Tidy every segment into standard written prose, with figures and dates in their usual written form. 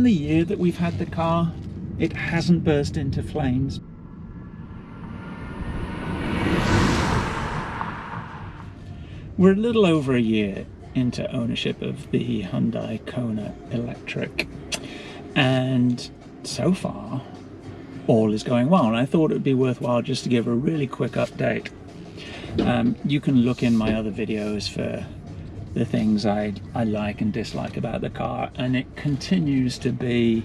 In the year that we've had the car, it hasn't burst into flames. We're a little over a year into ownership of the Hyundai Kona Electric, and so far all is going well, and I thought it would be worthwhile just to give a really quick update. You can look in my other videos for the things I like and dislike about the car, and it continues to be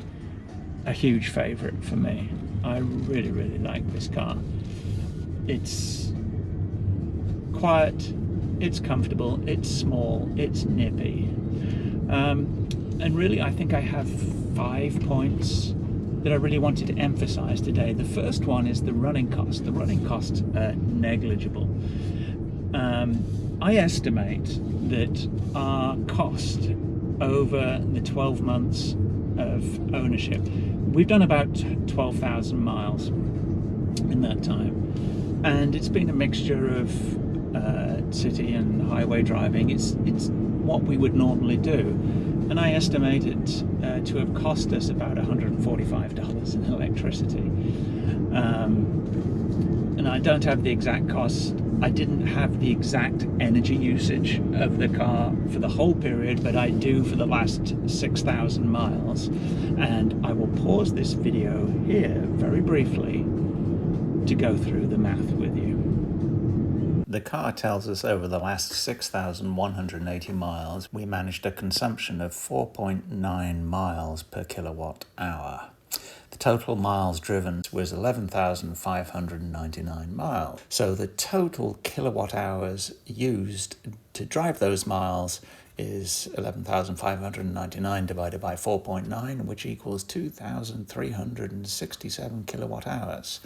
a huge favorite for me. I really like this car. It's quiet, it's comfortable, it's small, it's nippy, and really I think I have 5 points that I really wanted to emphasize today. The first one is the running cost. The running costs are negligible. I estimate that our cost over the 12 months of ownership, we've done about 12,000 miles in that time, and it's been a mixture of city and highway driving. It's what we would normally do, and I estimate it to have cost us about $145 in electricity. And I don't have the exact cost. I didn't have the exact energy usage of the car for the whole period, but I do for the last 6,000 miles. And I will pause this video here very briefly to go through the math with you. The car tells us over the last 6,180 miles, we managed a consumption of 4.9 miles per kilowatt hour. The total miles driven was 11,599 miles. So the total kilowatt hours used to drive those miles is 11,599 divided by 4.9, which equals 2,367 kilowatt hours.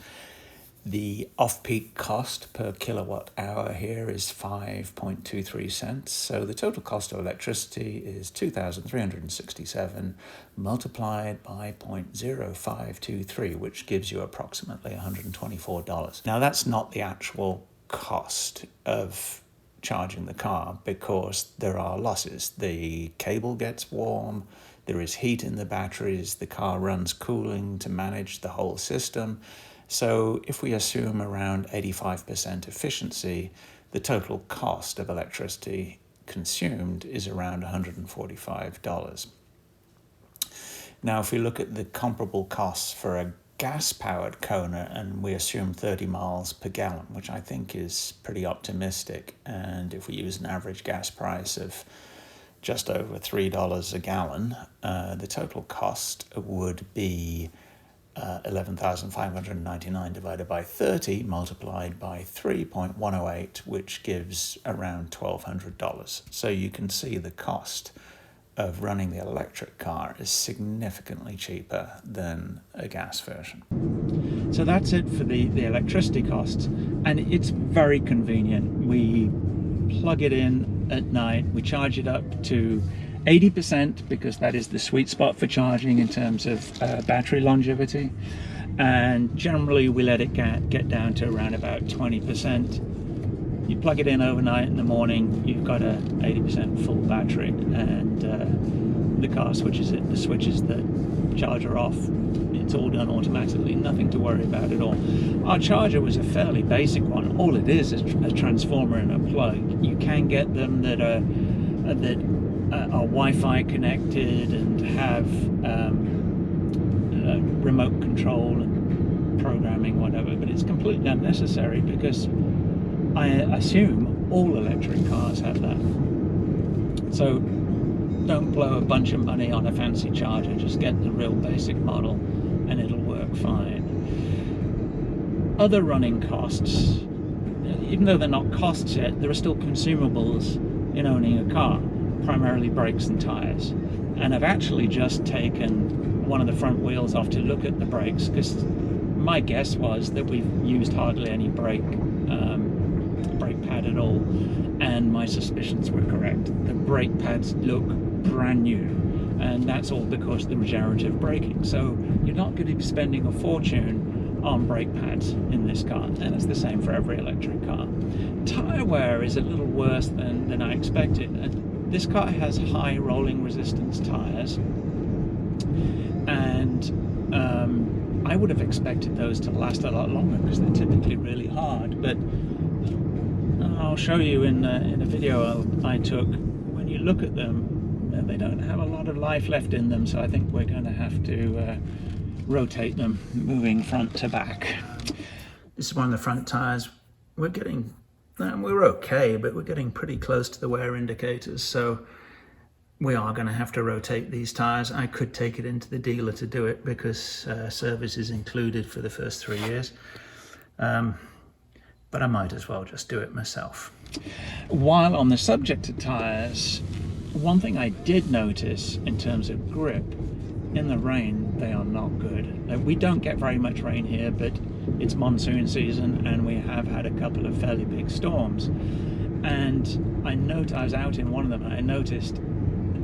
The off-peak cost per kilowatt hour here is 5.23 cents. So the total cost of electricity is 2,367 multiplied by 0.0523, which gives you approximately $124. Now that's not the actual cost of charging the car, because there are losses. The cable gets warm, there is heat in the batteries, the car runs cooling to manage the whole system. So if we assume around 85% efficiency, the total cost of electricity consumed is around $145. Now, if we look at the comparable costs for a gas-powered Kona, and we assume 30 miles per gallon, which I think is pretty optimistic, and if we use an average gas price of just over $3 a gallon, the total cost would be 11,599 divided by 30 multiplied by 3.108, which gives around $1,200. So you can see the cost of running the electric car is significantly cheaper than a gas version. So that's it for the electricity costs, and it's very convenient. We plug it in at night, we charge it up to 80%, because that is the sweet spot for charging in terms of battery longevity, and generally we let it get down to around about 20%. You plug it in overnight, in the morning you've got a 80% full battery, and the car switches the charger off. It's all done automatically, nothing to worry about at all. Our charger was a fairly basic one. All it is a transformer and a plug. You can get them that are Wi-Fi connected and have remote control and programming, whatever, but it's completely unnecessary, because I assume all electric cars have that. So don't blow a bunch of money on a fancy charger, just get the real basic model and it'll work fine. Other running costs, even though they're not costs yet, there are still consumables in owning a car, primarily brakes and tires. And I've actually just taken one of the front wheels off to look at the brakes, because my guess was that we've used hardly any brake pad at all, and my suspicions were correct. The brake pads look brand new, and that's all because of the regenerative braking. So you're not going to be spending a fortune on brake pads in this car, and it's the same for every electric car. Tire wear is a little worse than I expected. This car has high rolling resistance tires, and I would have expected those to last a lot longer because they're typically really hard, but I'll show you in a video I took. When you look at them, they don't have a lot of life left in them, so I think we're going to have to rotate them, moving front to back. This is one of the front tires. We're okay, but we're getting pretty close to the wear indicators, so we are going to have to rotate these tires. I could take it into the dealer to do it because service is included for the first 3 years, but I might as well just do it myself. While on the subject of tires, one thing I did notice in terms of grip, in the rain they are not good. We don't get very much rain here, but it's monsoon season and we have had a couple of fairly big storms, and I was out in one of them and I noticed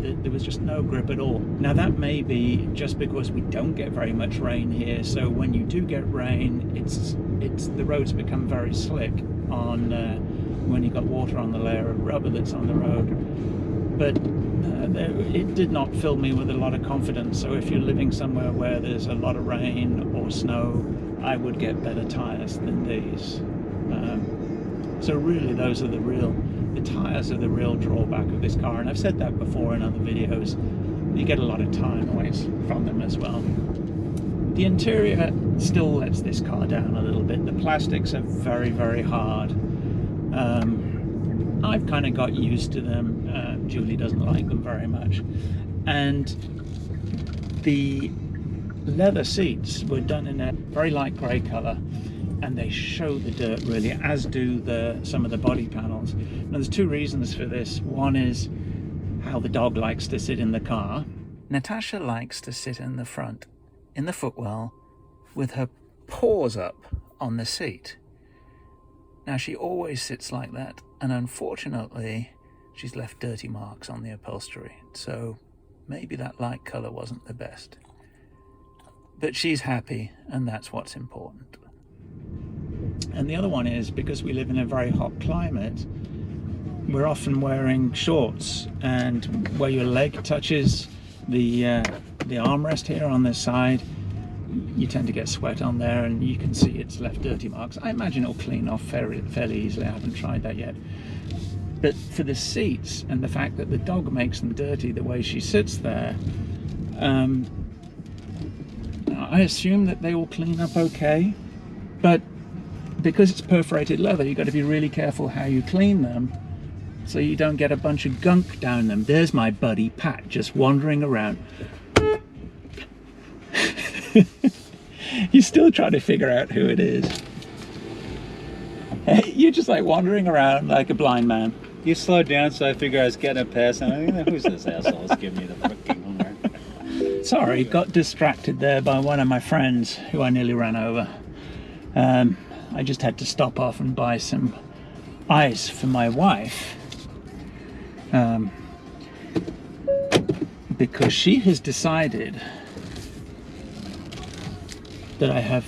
there was just no grip at all. Now that may be just because we don't get very much rain here, so when you do get rain, it's the roads become very slick on when you've got water on the layer of rubber that's on the road. But it did not fill me with a lot of confidence. So if you're living somewhere where there's a lot of rain or snow, I would get better tires than these. So really those are the tires are the real drawback of this car, and I've said that before in other videos. You get a lot of tire noise from them as well. The interior still lets this car down a little bit. The plastics are very, very hard. I've kind of got used to them. Julie doesn't like them very much. And the leather seats were done in a very light grey colour, and they show the dirt really, as do some of the body panels. Now there's two reasons for this. One is how the dog likes to sit in the car. Natasha likes to sit in the front, in the footwell, with her paws up on the seat. Now she always sits like that, and unfortunately she's left dirty marks on the upholstery, so maybe that light colour wasn't the best. But she's happy, and that's what's important. And the other one is, because we live in a very hot climate, we're often wearing shorts, and where your leg touches the armrest here on this side, you tend to get sweat on there, and you can see it's left dirty marks. I imagine it'll clean off fairly easily. I haven't tried that yet. But for the seats and the fact that the dog makes them dirty the way she sits there, I assume that they will clean up okay, but because it's perforated leather, you've got to be really careful how you clean them so you don't get a bunch of gunk down them. There's my buddy Pat just wandering around. You're still trying to figure out who it is. Hey, you're just like wandering around like a blind man. You slowed down, so I figured I was getting a pass. I mean, who's this asshole who's giving me the freaking horn? Sorry, got distracted there by one of my friends who I nearly ran over. I just had to stop off and buy some ice for my wife, because she has decided that I have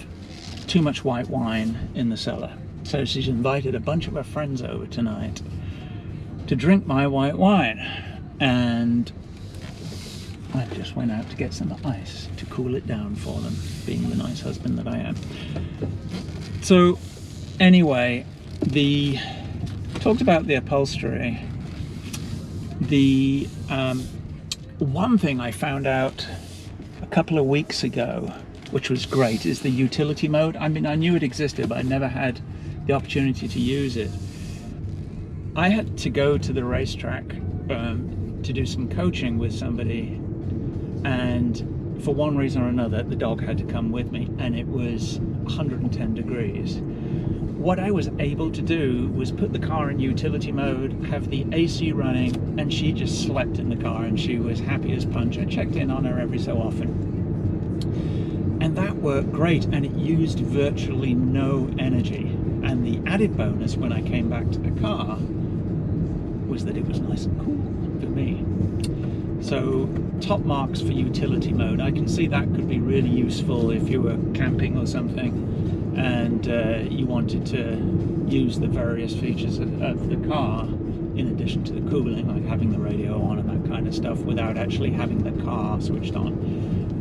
too much white wine in the cellar. So she's invited a bunch of her friends over tonight to drink my white wine, and I just went out to get some ice to cool it down for them, being the nice husband that I am. So anyway, talked about the upholstery. The one thing I found out a couple of weeks ago, which was great, is the utility mode. I mean, I knew it existed, but I never had the opportunity to use it. I had to go to the racetrack to do some coaching with somebody, and for one reason or another, the dog had to come with me, and it was 110 degrees. What I was able to do was put the car in utility mode, have the AC running, and she just slept in the car, and she was happy as punch. I checked in on her every so often. And that worked great, and it used virtually no energy. And the added bonus when I came back to the car was that it was nice and cool for me. So top marks for utility mode. I can see that could be really useful if you were camping or something and you wanted to use the various features of the car in addition to the cooling, like having the radio on and that kind of stuff, without actually having the car switched on.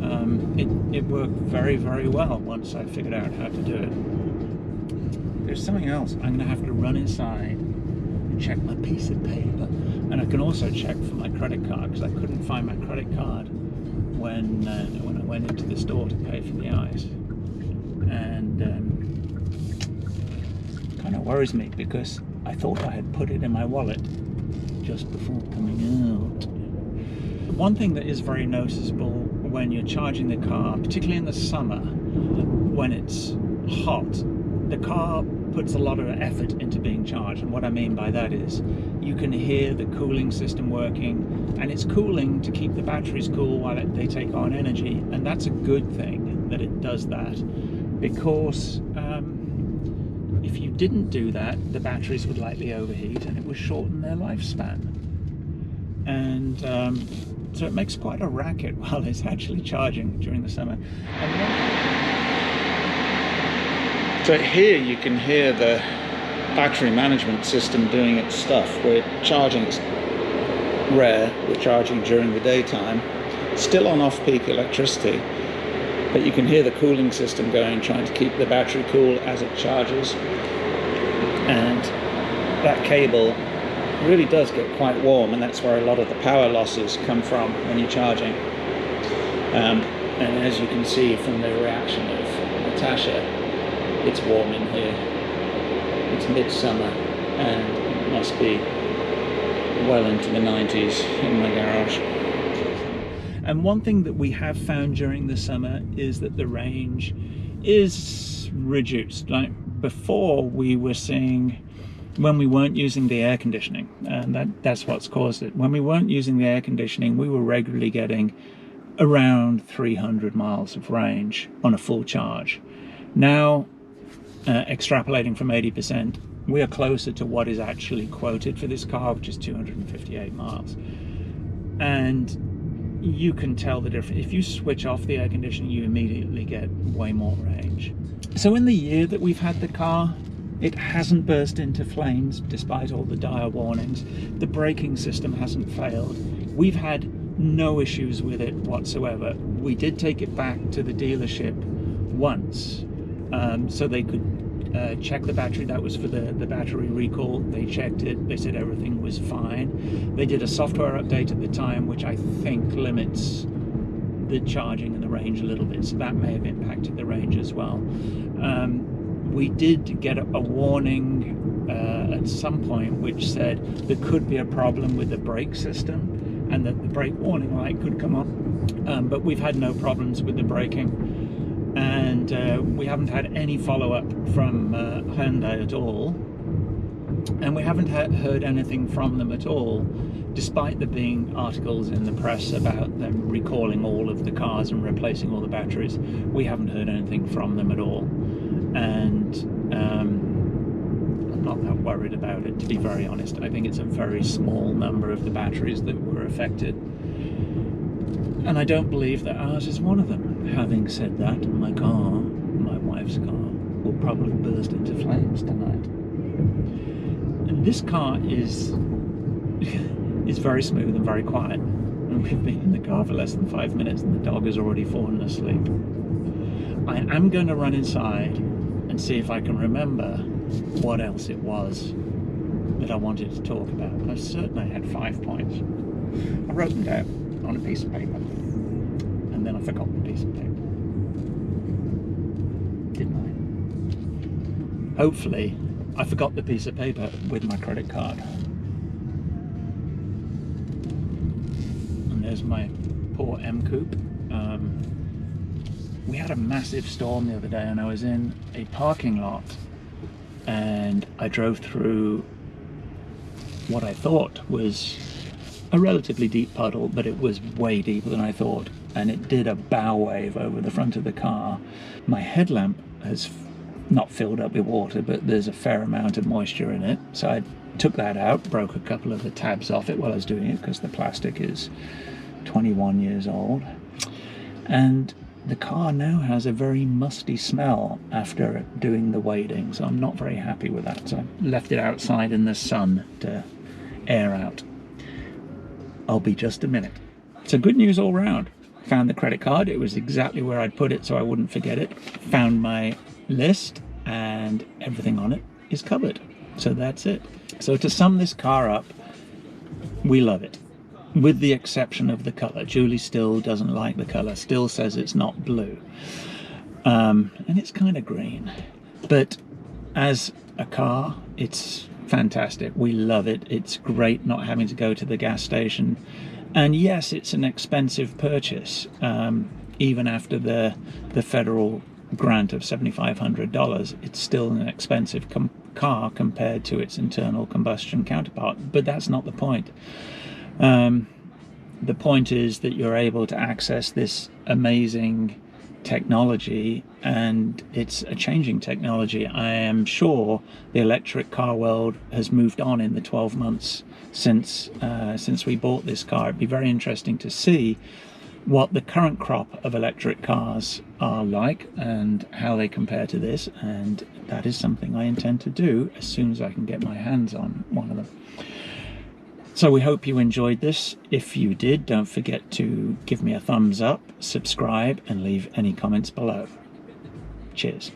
it worked very, very well once I figured out how to do it. There's something else. I'm going to have to run inside and check my piece of paper. And I can also check for my credit card, because I couldn't find my credit card when I went into the store to pay for the ice. And kind of worries me, because I thought I had put it in my wallet just before coming out. One thing that is very noticeable when you're charging the car, particularly in the summer, when it's hot, the car puts a lot of effort into being charged. And what I mean by that is you can hear the cooling system working, and it's cooling to keep the batteries cool while they take on energy. And that's a good thing that it does that, because if you didn't do that, the batteries would likely overheat and it would shorten their lifespan. And so it makes quite a racket while it's actually charging during the summer. So here you can hear the battery management system doing its stuff. We're charging, it's rare, we're charging during the daytime, still on off-peak electricity, but you can hear the cooling system going, trying to keep the battery cool as it charges. And that cable really does get quite warm, and that's where a lot of the power losses come from when you're charging. And as you can see from the reaction of Natasha, it's warm in here. It's midsummer and it must be well into the 90s in my garage. And one thing that we have found during the summer is that the range is reduced. Like before, we were seeing, when we weren't using the air conditioning, and that's what's caused it. When we weren't using the air conditioning, we were regularly getting around 300 miles of range on a full charge. Now, extrapolating from 80%, we are closer to what is actually quoted for this car, which is 258 miles. And you can tell the difference. If you switch off the air conditioning, you immediately get way more range. So in the year that we've had the car, it hasn't burst into flames despite all the dire warnings. The braking system hasn't failed. We've had no issues with it whatsoever. We did take it back to the dealership once, so they could check the battery. That was for the battery recall. They checked it, they said everything was fine. They did a software update at the time, which I think limits the charging and the range a little bit, so that may have impacted the range as well. We did get a warning at some point which said there could be a problem with the brake system and that the brake warning light could come on, but we've had no problems with the braking. And we haven't had any follow-up from Hyundai at all, and we haven't heard anything from them at all, despite there being articles in the press about them recalling all of the cars and replacing all the batteries. We haven't heard anything from them at all, and I'm not that worried about it, to be very honest. I think it's a very small number of the batteries that were affected, and I don't believe that ours is one of them. Having said that, my car, my wife's car, will probably burst into flames tonight. And this car is very smooth and very quiet. And we've been in the car for less than 5 minutes and the dog has already fallen asleep. I am going to run inside and see if I can remember what else it was that I wanted to talk about. I certainly had 5 points. I wrote them down on a piece of paper, and then I forgot the piece of paper. Didn't I? Hopefully, I forgot the piece of paper with my credit card. And there's my poor M-Coupe. We had a massive storm the other day, and I was in a parking lot, and I drove through what I thought was a relatively deep puddle, but it was way deeper than I thought, and it did a bow wave over the front of the car. My headlamp has not filled up with water, but there's a fair amount of moisture in it, so I took that out, broke a couple of the tabs off it while I was doing it, because the plastic is 21 years old, and the car now has a very musty smell after doing the wading, so I'm not very happy with that, so I left it outside in the sun to air out. I'll be just a minute. So good news all round. found the credit card. It was exactly where I'd put it so I wouldn't forget it. Found my list, and everything on it is covered. So that's it. So to sum this car up, we love it, with the exception of the color. Julie still doesn't like the color, still says it's not blue, and it's kind of green. But as a car, it's fantastic. We love it. It's great not having to go to the gas station. And yes, it's an expensive purchase, even after the federal grant of $7,500. It's still an expensive car compared to its internal combustion counterpart. But that's not the point. The point is that you're able to access this amazing technology, and it's a changing technology. I am sure the electric car world has moved on in the 12 months since we bought this car. It'd be very interesting to see what the current crop of electric cars are like and how they compare to this, and that is something I intend to do as soon as I can get my hands on one of them. So we hope you enjoyed this. If you did, don't forget to give me a thumbs up, subscribe, and leave any comments below. Cheers.